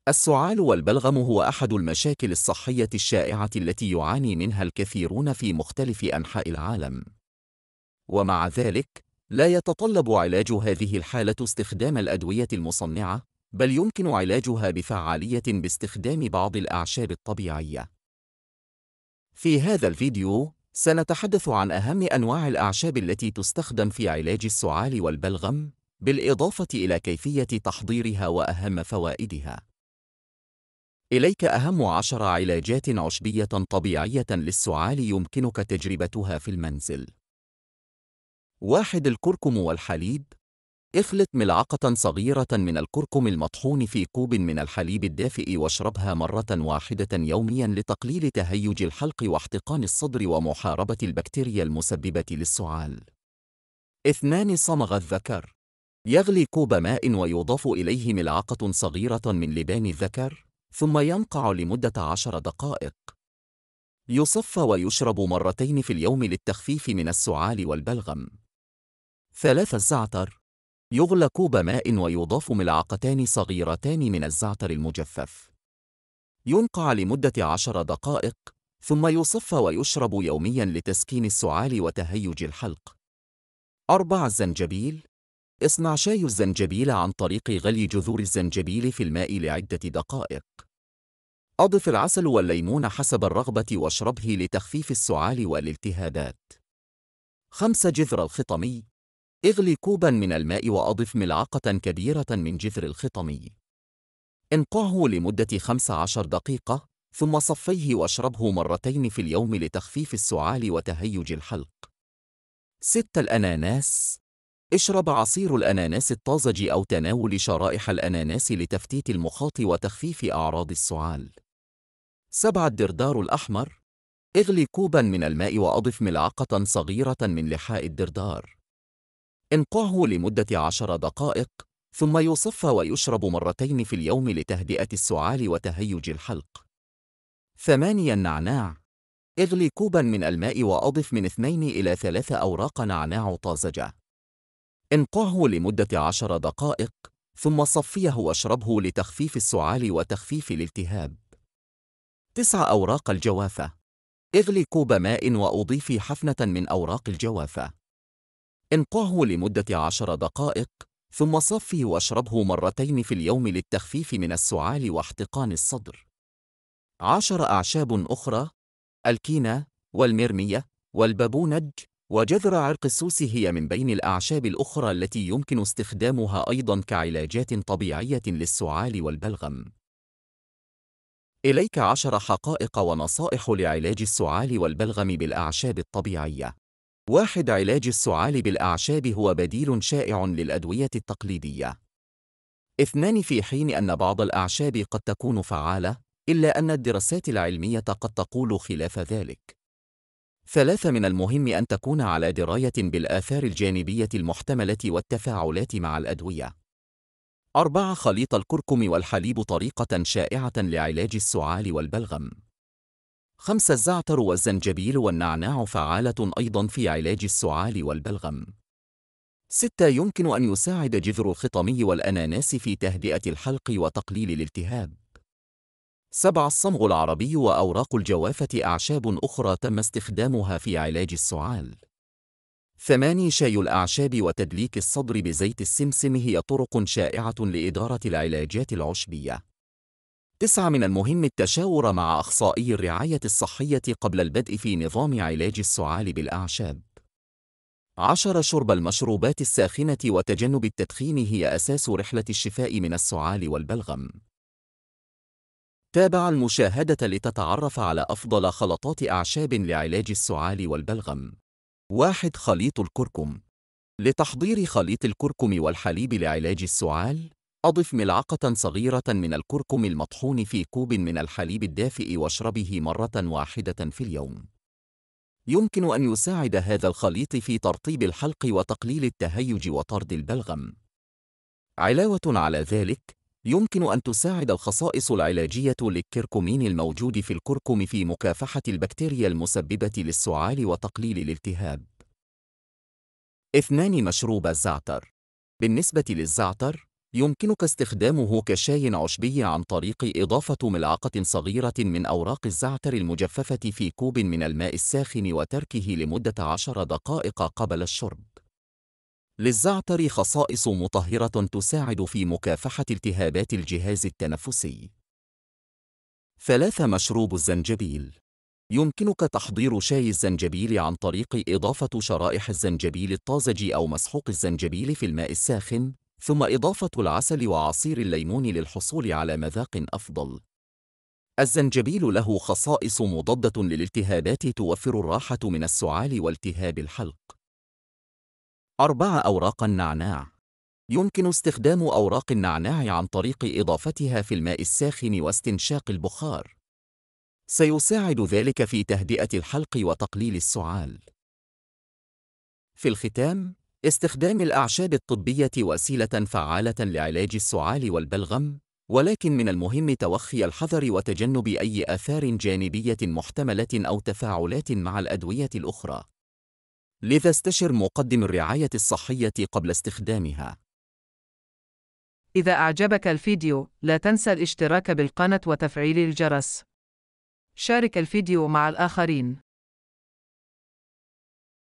السعال والبلغم هو أحد المشاكل الصحية الشائعة التي يعاني منها الكثيرون في مختلف أنحاء العالم. ومع ذلك، لا يتطلب علاج هذه الحالة استخدام الأدوية المصنعة، بل يمكن علاجها بفعالية باستخدام بعض الأعشاب الطبيعية. في هذا الفيديو، سنتحدث عن أهم أنواع الأعشاب التي تستخدم في علاج السعال والبلغم، بالإضافة إلى كيفية تحضيرها وأهم فوائدها. إليك أهم 10 علاجات عشبية طبيعية للسعال يمكنك تجربتها في المنزل. 1. الكركم والحليب. اخلط ملعقة صغيرة من الكركم المطحون في كوب من الحليب الدافئ واشربها مرة واحدة يوميا لتقليل تهيج الحلق واحتقان الصدر ومحاربة البكتيريا المسببة للسعال. 2. صمغ الذكر. يغلي كوب ماء ويضاف إليه ملعقة صغيرة من لبان الذكر، ثم ينقع لمدة 10 دقائق. يصفى ويشرب مرتين في اليوم للتخفيف من السعال والبلغم. 3. الزعتر. يغلى كوب ماء ويضاف ملعقتان صغيرتان من الزعتر المجفف. ينقع لمدة 10 دقائق، ثم يصفى ويشرب يوميا لتسكين السعال وتهيج الحلق. 4. الزنجبيل. اصنع شاي الزنجبيل عن طريق غلي جذور الزنجبيل في الماء لعدة دقائق. أضف العسل والليمون حسب الرغبة واشربه لتخفيف السعال والالتهابات. 5. جذر الخطمي. اغلي كوبا من الماء وأضف ملعقة كبيرة من جذر الخطمي. انقعه لمدة 15 دقيقة، ثم صفيه واشربه مرتين في اليوم لتخفيف السعال وتهيج الحلق. 6. الأناناس. اشرب عصير الأناناس الطازج أو تناول شرائح الأناناس لتفتيت المخاط وتخفيف أعراض السعال. 7. الدردار الأحمر. اغلي كوبا من الماء وأضف ملعقة صغيرة من لحاء الدردار. انقعه لمدة 10 دقائق، ثم يصفى ويشرب مرتين في اليوم لتهدئة السعال وتهيج الحلق. 8. النعناع. اغلي كوبا من الماء وأضف من 2 إلى 3 أوراق نعناع طازجة. انقعه لمدة 10 دقائق، ثم صفيه واشربه لتخفيف السعال وتخفيف الالتهاب. 9. أوراق الجوافة. اغلي كوب ماء وأضيفي حفنة من أوراق الجوافة. انقعه لمدة 10 دقائق، ثم صفي واشربه مرتين في اليوم للتخفيف من السعال واحتقان الصدر. 10. أعشاب أخرى. الكينا، والمرمية، والبابونج، وجذر عرق السوس هي من بين الأعشاب الأخرى التي يمكن استخدامها أيضا كعلاجات طبيعية للسعال والبلغم. إليك 10 حقائق ونصائح لعلاج السعال والبلغم بالأعشاب الطبيعية. 1. علاج السعال بالأعشاب هو بديل شائع للأدوية التقليدية. 2. في حين أن بعض الأعشاب قد تكون فعالة، إلا أن الدراسات العلمية قد تقول خلاف ذلك. 3. من المهم أن تكون على دراية بالآثار الجانبية المحتملة والتفاعلات مع الأدوية. 4. خليط الكركم والحليب طريقة شائعة لعلاج السعال والبلغم. 5. الزعتر والزنجبيل والنعناع فعالة أيضا في علاج السعال والبلغم. 6. يمكن أن يساعد جذر الخطمي والأناناس في تهدئة الحلق وتقليل الالتهاب. 7. الصمغ العربي وأوراق الجوافة أعشاب أخرى تم استخدامها في علاج السعال. 8. شاي الأعشاب وتدليك الصدر بزيت السمسم هي طرق شائعة لإدارة العلاجات العشبية. 9. من المهم التشاور مع أخصائي الرعاية الصحية قبل البدء في نظام علاج السعال بالأعشاب. 10. شرب المشروبات الساخنة وتجنب التدخين هي أساس رحلة الشفاء من السعال والبلغم. تابع المشاهدة لتتعرف على أفضل خلطات أعشاب لعلاج السعال والبلغم. 1. خليط الكركم. لتحضير خليط الكركم والحليب لعلاج السعال، أضف ملعقة صغيرة من الكركم المطحون في كوب من الحليب الدافئ واشربه مرة واحدة في اليوم. يمكن أن يساعد هذا الخليط في ترطيب الحلق وتقليل التهيج وطرد البلغم. علاوة على ذلك، يمكن أن تساعد الخصائص العلاجية للكركمين الموجود في الكركم في مكافحة البكتيريا المسببة للسعال وتقليل الالتهاب. 2. مشروب الزعتر. بالنسبة للزعتر، يمكنك استخدامه كشاي عشبي عن طريق إضافة ملعقة صغيرة من أوراق الزعتر المجففة في كوب من الماء الساخن وتركه لمدة 10 دقائق قبل الشرب. للزعتر خصائص مطهرة تساعد في مكافحة التهابات الجهاز التنفسي. 3. مشروب الزنجبيل. يمكنك تحضير شاي الزنجبيل عن طريق إضافة شرائح الزنجبيل الطازج أو مسحوق الزنجبيل في الماء الساخن، ثم إضافة العسل وعصير الليمون للحصول على مذاق أفضل. الزنجبيل له خصائص مضادة للالتهابات توفر الراحة من السعال والتهاب الحلق. 4. أوراق النعناع. يمكن استخدام أوراق النعناع عن طريق إضافتها في الماء الساخن واستنشاق البخار. سيساعد ذلك في تهدئة الحلق وتقليل السعال. في الختام، استخدام الأعشاب الطبية وسيلة فعالة لعلاج السعال والبلغم، ولكن من المهم توخي الحذر وتجنب أي آثار جانبية محتملة أو تفاعلات مع الأدوية الأخرى. لذا استشر مقدم الرعاية الصحية قبل استخدامها. إذا أعجبك الفيديو، لا تنسى الاشتراك بالقناة وتفعيل الجرس. شارك الفيديو مع الآخرين.